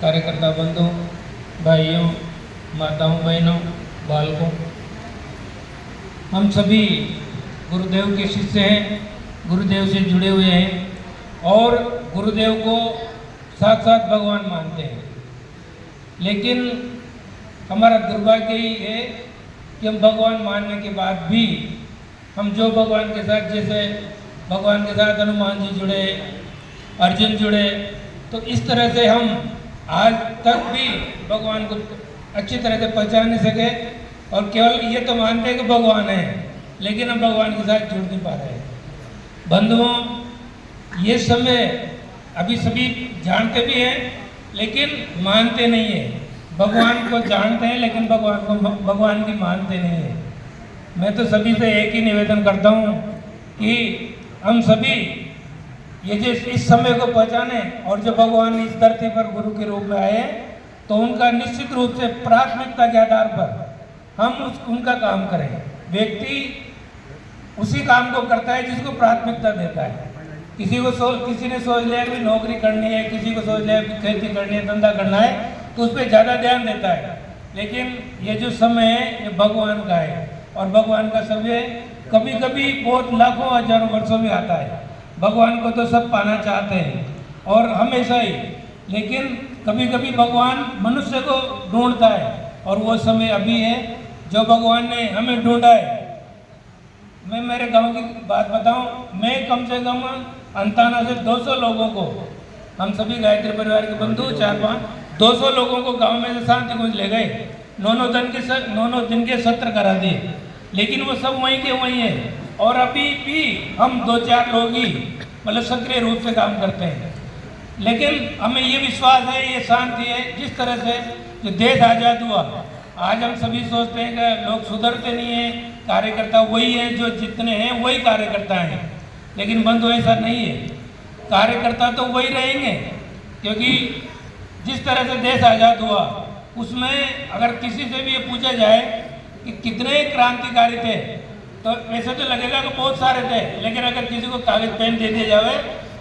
कार्यकर्ता बंधुओं, भाइयों, माताओं, बहनों, बालकों, हम सभी गुरुदेव के शिष्य हैं, गुरुदेव से जुड़े हुए हैं और गुरुदेव को साथ साथ भगवान मानते हैं। लेकिन हमारा दुर्भाग्य ही है कि हम भगवान मानने के बाद भी हम जो भगवान के साथ, जैसे भगवान के साथ हनुमान जी जुड़े, अर्जुन जुड़े, तो इस तरह से हम आज तक भी भगवान को अच्छी तरह से पहचान नहीं सके और केवल ये तो मानते हैं कि भगवान है, लेकिन हम भगवान के साथ जुड़ नहीं पा रहे हैं। बंधुओं, ये समय अभी सभी जानते भी हैं लेकिन मानते नहीं हैं। भगवान को जानते हैं लेकिन भगवान की मानते नहीं हैं। मैं तो सभी से एक ही निवेदन करता हूँ कि हम सभी ये जो इस समय को पहचाने और जो भगवान इस धरती पर गुरु के रूप में आए तो उनका निश्चित रूप से प्राथमिकता के आधार पर हम उनका काम करें। व्यक्ति उसी काम को करता है जिसको प्राथमिकता देता है। किसी ने सोच लिया कि नौकरी करनी है, किसी को सोच लिया कि खेती करनी है, धंधा करना है, तो उस पर ज़्यादा ध्यान देता है। लेकिन ये जो समय है ये भगवान का है और भगवान का समय कभी कभी बहुत लाखों हजारों वर्षों में आता है। भगवान को तो सब पाना चाहते हैं और हमेशा ही, लेकिन कभी कभी भगवान मनुष्य को ढूंढता है और वो समय अभी है जो भगवान ने हमें ढूंढा है। मैं मेरे गांव की बात बताऊं, मैं कम से कम अंताना से 200 लोगों को, हम सभी गायत्री परिवार के बंधु 4-5 200 लोगों को गांव में से शांति कुंज ले गए। 9 दिन के सत्र करा दिए, लेकिन वो सब वहीं के वहीं है और अभी भी हम 2-4 लोग ही मतलब सक्रिय रूप से काम करते हैं। लेकिन हमें ये विश्वास है, ये शांति है, जिस तरह से जो देश आज़ाद हुआ, आज हम सभी सोचते हैं कि लोग सुधरते नहीं हैं, कार्यकर्ता वही है, जो जितने हैं वही कार्यकर्ता हैं। लेकिन बंधु ऐसा नहीं है, कार्यकर्ता तो वही रहेंगे, क्योंकि जिस तरह से देश आज़ाद हुआ उसमें अगर किसी से भी ये पूछा जाए कि कितने क्रांतिकारी थे तो ऐसे तो लगेगा कि बहुत सारे थे। लेकिन अगर किसी को कागज पेन दे दिया जाए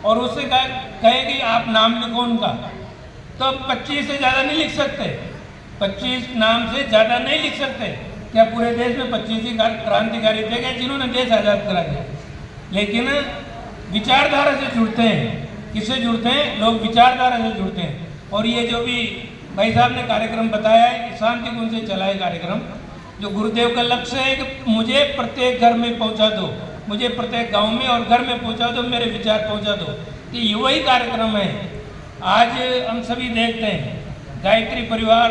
और उससे कहे कि आप नाम लिखो उनका, तो 25 से ज़्यादा नहीं लिख सकते, 25 नाम से ज़्यादा नहीं लिख सकते। क्या पूरे देश में 25 ही क्रांतिकारी थे क्या जिन्होंने देश आज़ाद करा दिया? लेकिन विचारधारा से जुड़ते हैं। किससे जुड़ते हैं? लोग विचारधारा से जुड़ते हैं। और ये जो भी भाई साहब ने कार्यक्रम बताया है, शांति कुंज से चला है कार्यक्रम, जो गुरुदेव का लक्ष्य है कि मुझे प्रत्येक घर में पहुंचा दो, मुझे प्रत्येक गांव में और घर में पहुंचा दो, मेरे विचार पहुंचा दो, तो ये वही कार्यक्रम है। आज हम सभी देखते हैं गायत्री परिवार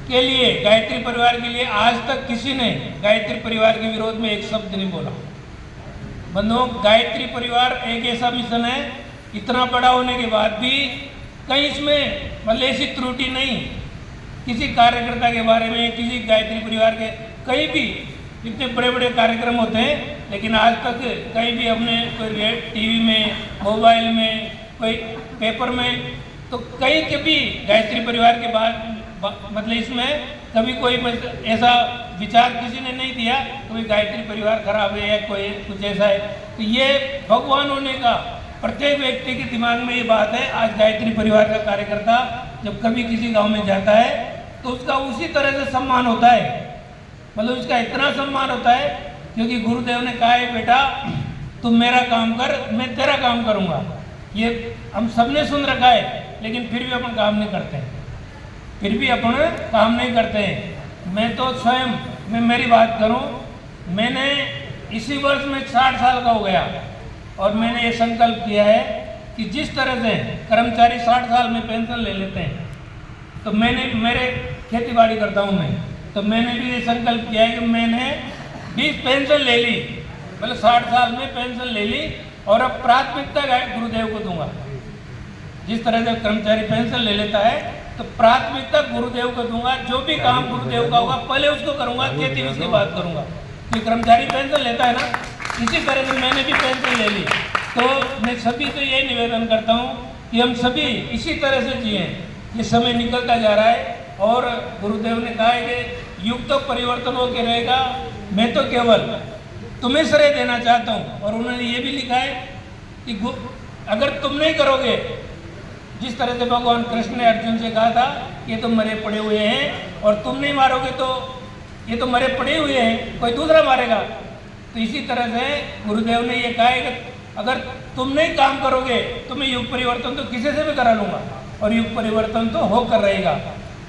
के लिए आज तक किसी ने गायत्री परिवार के विरोध में एक शब्द नहीं बोला। बंधुओं, गायत्री परिवार एक ऐसा मिशन है, इतना बड़ा होने के बाद भी कहीं इसमें मतलब ऐसी त्रुटि नहीं, किसी कार्यकर्ता के बारे में, किसी गायत्री परिवार के कहीं भी इतने बड़े बड़े कार्यक्रम होते हैं, लेकिन आज तक कहीं भी हमने कोई टीवी में, मोबाइल में, कोई पेपर में, तो कहीं के भी गायत्री परिवार के बाद मतलब इसमें कभी कोई ऐसा विचार किसी ने नहीं दिया कोई गायत्री परिवार खराब है या कोई कुछ ऐसा है। तो ये भगवान होने का प्रत्येक व्यक्ति के दिमाग में ये बात है। आज गायत्री परिवार का कार्यकर्ता जब कभी किसी गांव में जाता है तो उसका उसी तरह से सम्मान होता है, मतलब उसका इतना सम्मान होता है क्योंकि गुरुदेव ने कहा है, बेटा तुम मेरा काम कर, मैं तेरा काम करूँगा। ये हम सब ने सुन रखा है, लेकिन फिर भी अपन काम नहीं करते हैं, फिर भी अपन काम नहीं करते हैं। मैं तो स्वयं, मैं मेरी बात करूं, मैंने इसी वर्ष में 60 साल का हो गया और मैंने ये संकल्प किया है कि जिस तरह से कर्मचारी 60 साल में पेंशन ले लेते हैं, तो मेरे खेती बाड़ी करता हूं मैं, तो मैंने भी ये संकल्प किया है कि मैंने 20 पेंशन ले ली, मतलब 60 साल में पेंशन ले ली और अब प्राथमिकता गुरुदेव को दूंगा। जिस तरह से कर्मचारी पेंशन ले लेता है तो प्राथमिकता गुरुदेव को दूंगा। जो भी काम गुरुदेव का होगा पहले उसको करूंगा, खेती उसके बाद करूंगा। कि कर्मचारी पेंशन लेता है ना, इसी तरह से मैंने भी पेंशन ले ली। तो मैं सभी से यही निवेदन करता हूं कि हम सभी इसी तरह से जिए। ये समय निकलता जा रहा है और गुरुदेव ने कहा है कि युग तो परिवर्तन होकर रहेगा, मैं तो केवल तुम्हें श्रेय देना चाहता हूँ। और उन्होंने ये भी लिखा है कि अगर तुम नहीं करोगे जिस तरह से भगवान कृष्ण ने अर्जुन से कहा था ये तो मरे पड़े हुए हैं और तुम नहीं मारोगे तो ये तो मरे पड़े हुए हैं, कोई दूसरा मारेगा। तो इसी तरह से गुरुदेव ने ये कहा है कि अगर तुम नहीं काम करोगे तो मैं युग परिवर्तन तो किसी से भी करा लूँगा और युग परिवर्तन तो होकर रहेगा।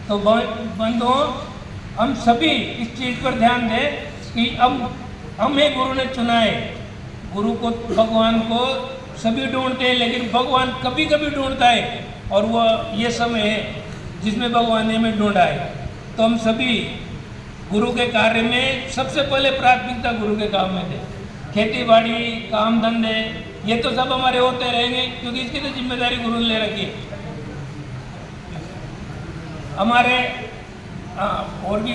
तो बंधुओं, हम सभी इस चीज़ पर ध्यान दें कि हमें गुरु ने चुना है। गुरु को, भगवान को सभी ढूंढते हैं, लेकिन भगवान कभी कभी ढूंढता है और वह ये समय है जिसमें भगवान ने हमें ढूंढा है। तो हम सभी गुरु के कार्य में सबसे पहले प्राथमिकता गुरु के काम में दे। खेती बाड़ी, काम धंधे, ये तो सब हमारे होते रहेंगे क्योंकि इसकी तो जिम्मेदारी गुरु ने ले रखी है। हमारे और भी